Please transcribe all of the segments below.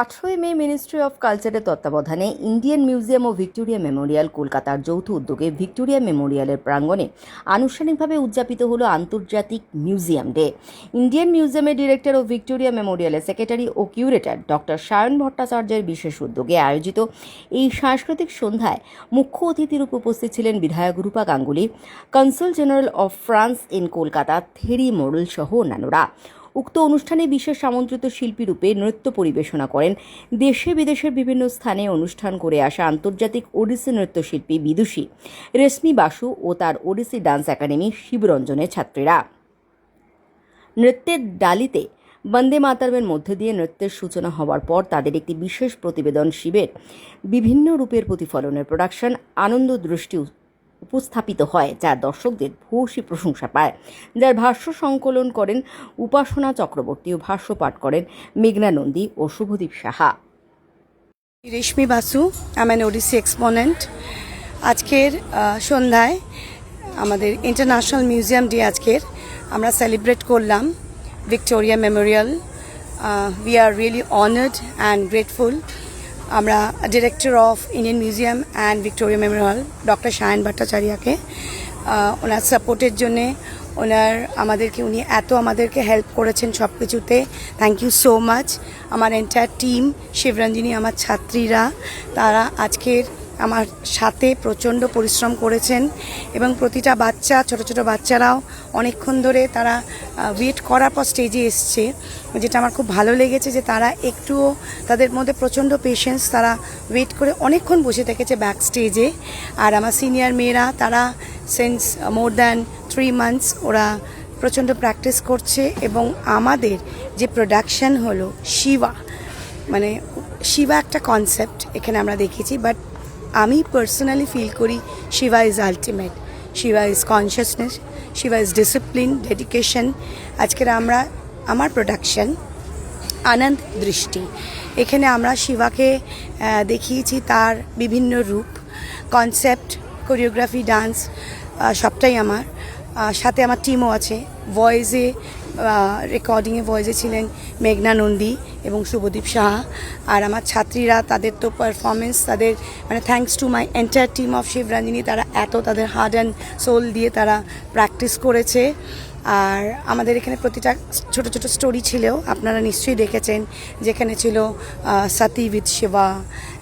18 May ministry of কালচারের তত্ত্বাবধানে Indian museum ও Victoria Memorial কলকাতার যৌথ উদ্যোগে ভিক্টোরিয়া মেমোরিয়ালের প্রাঙ্গণে আনুষ্ঠানিকভাবে উদযাপিত হলো আন্তর্জাতিক মিউজিয়াম ডে। ইন্ডিয়ান মিউজিয়ামের ডিরেক্টর ও ভিক্টোরিয়া মেমোরিয়ালের সেক্রেটারি ও কিউরেটর ডক্টর সায়ন ভট্টাচার্যের বিশেষ উদ্যোগে আয়োজিত এই সাংস্কৃতিক সন্ধ্যায় মুখ্য অতিথি রূপে উপস্থিত ছিলেন বিধায়ক Rupa Ganguly, consul general of France in Kolkata Thierry Morel সহ অন্যান্যরা। উক্ত অনুষ্ঠানে বিশেষ আমন্ত্রিত শিল্পী রূপে নৃত্য পরিবেশনা করেন দেশে বিদেশের বিভিন্ন স্থানে অনুষ্ঠান করে আসা আন্তর্জাতিক ওডিসি নৃত্যশিল্পী বিদুষী রেশমি বাসু ও তার ওডিসি ডান্স একাডেমি শিবরঞ্জনের ছাত্রীরা। নৃত্যের ডালিতে বন্দে মাতরমের মধ্যে দিয়ে নৃত্যের সূচনা হওয়ার পর তাদের একটি বিশেষ প্রতিবেদন শিবের বিভিন্ন রূপের প্রতিফলনের প্রোডাকশন আনন্দ দৃষ্টি উপস্থাপিত হয়, যা দর্শকদের ভূয়সী প্রশংসা পায়, যার ভাষ্য সংকলন করেন উপাসনা চক্রবর্তী ও ভাষ্য পাঠ করেন মেঘনা নন্দী ও Shubhadeep Saha. Reshmi Basu, I am Odissi exponent. আজকের সন্ধ্যায় আমাদের ইন্টারন্যাশনাল মিউজিয়াম ডে আজকের আমরা সেলিব্রেট করলাম Victoria Memorial. We are really honoured and grateful. আমরা director of Indian Museum and Victoria Memorial doctor Sayan ভট্টাচার্যকে ওনার সাপোর্টের জন্যে, উনি আমাদেরকে হেল্প করেছেন সব কিছুতে। Thank you so much. আমার এন্টায়ার টিম, শিবরঞ্জিনী, আমার ছাত্রীরা, তারা আজকের আমার সাথে প্রচণ্ড পরিশ্রম করেছেন এবং প্রতিটা বাচ্চা, ছোট ছোট বাচ্চারাও অনেকক্ষণ ধরে তারা ওয়েট করার পর স্টেজে এসছে, যেটা আমার খুব ভালো লেগেছে যে তারা একটুও, তাদের মধ্যে প্রচণ্ড পেশেন্স, তারা ওয়েট করে অনেকক্ষণ বসে থেকেছে ব্যাক স্টেজে। আর আমার সিনিয়র মেয়েরা, তারা সিন্স মোর দ্যান 3 months ওরা প্রচণ্ড প্র্যাকটিস করছে এবং আমাদের যে প্রোডাকশন হলো শিবা একটা কনসেপ্ট এখানে আমরা দেখেছি, বাট আমি পার্সোনালি ফিল করি Shiva is ultimate, Shiva is consciousness, Shiva is discipline, dedication. আজকের আমার প্রোডাকশন আনন্দ দৃষ্টি, এখানে আমরা শিবাকে দেখিয়েছি তার বিভিন্ন রূপ, কনসেপ্ট, কোরিওগ্রাফি, ডান্স, সবটাই আমার সাথে আমার টিমও আছে। ভয়েসে, রেকর্ডিংয়ে ভয়েসে ছিলেন মেঘনা নন্দী এবং শুভদীপ সাহা। আর আমার ছাত্রীরা, তাদের তো পারফরমেন্স, তাদের thanks to my entire team of Shivaranjini, তারা তাদের হার্ট অ্যান্ড সোল দিয়ে তারা প্র্যাকটিস করেছে। আর আমাদের এখানে প্রতিটা ছোট ছোট স্টোরি ছিল, আপনারা নিশ্চয়ই দেখেছেন, যেখানে ছিল সতী উইথ শিবা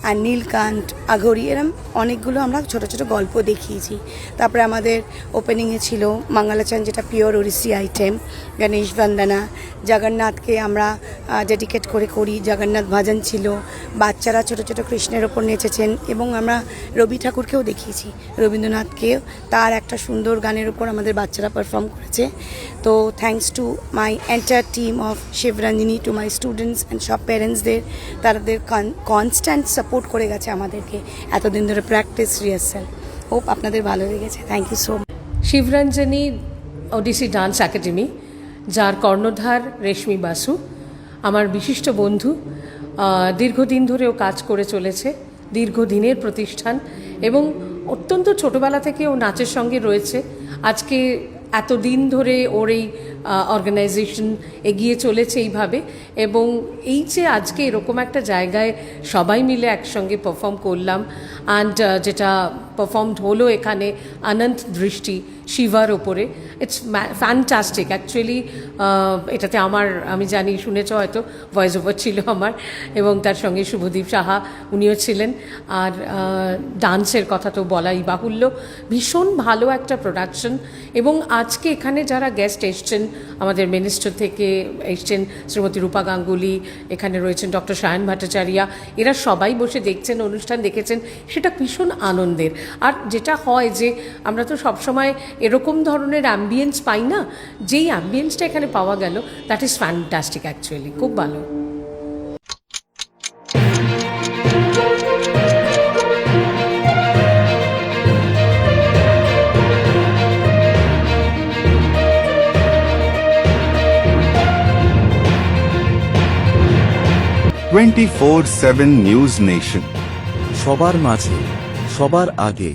আর নীলকান্ত, আঘোরি, এরম অনেকগুলো আমরা ছোট ছোট গল্প দেখিয়েছি। তারপরে আমাদের ওপেনিংয়ে ছিল মঙ্গলাচরণ, যেটা পিওর ওড়িশি আইটেম, গণেশ বন্দনা, জগন্নাথকে আমরা ডেডিকেট করি, জগন্নাথ ভজন ছিল, বাচ্চারা ছোট ছোট কৃষ্ণের ওপর নেচেছেন এবং আমরা রবি ঠাকুরকেও দেখিয়েছি, রবীন্দ্রনাথকেও তার একটা সুন্দর গানের উপর আমাদের বাচ্চারা পারফর্ম করেছে। তো thanks to my entire team of Shivaranjini, to my students and সব প্যারেন্টসদের, তাদের কনস্ট্যান্ট সাপোর্ট করে গেছে আমাদেরকে এতদিন ধরে প্র্যাকটিস, রিহার্সাল। হোপ আপনাদের ভালো লেগেছে। Thank you so much. Shivaranjani Odissi dance academy, যার কর্ণধার রেশমি বাসু, আমার বিশিষ্ট বন্ধু, দীর্ঘদিন ধরেও কাজ করে চলেছে, দীর্ঘদিনের প্রতিষ্ঠান এবং অত্যন্ত ছোটোবেলা থেকে ও নাচের সঙ্গে রয়েছে। আজকে এতদিন ধরে ওর এই অর্গানাইজেশন এগিয়ে চলেছে এইভাবে, এবং এই যে আজকে এরকম একটা জায়গায় সবাই মিলে একসঙ্গে পারফর্ম করলাম, অ্যান্ড যেটা পারফর্মড হলো এখানে আনন্দ দৃষ্টি শিবার ওপরে, ইটস ফ্যান্টাস্টিক অ্যাকচুয়ালি। এটাতে আমি জানি, শুনেছ হয়তো, ভয়েস ওভার ছিল আমার, এবং তার সঙ্গে শুভদীপ সাহা উনিও ছিলেন। আর ডান্সের কথা তো বলাই বাহুল্য, ভীষণ ভালো একটা প্রোডাকশন। এবং আজকে এখানে যারা গেস্ট এসছেন, আমাদের মিনিস্টার থেকে এসছেন শ্রীমতী রূপা গাঙ্গুলি, এখানে রয়েছেন ডক্টর সায়ন ভট্টাচার্য, এরা সবাই বসে দেখছেন, অনুষ্ঠান দেখেছেন, সেটা ভীষণ আনন্দের। আর যেটা হয় যে আমরা তো সবসময় এরকম ধরনের অ্যাম্বিয়েন্স পাই না, যেই অ্যাম্বিয়েন্সটা এখানে পাওয়া গেল, দ্যাট ইজ ফ্যান্টাস্টিক অ্যাকচুয়ালি, খুব ভালো। টোয়েন্টি 24/7 নিউজ নেশন, সবার মাঝে, সবার আগে।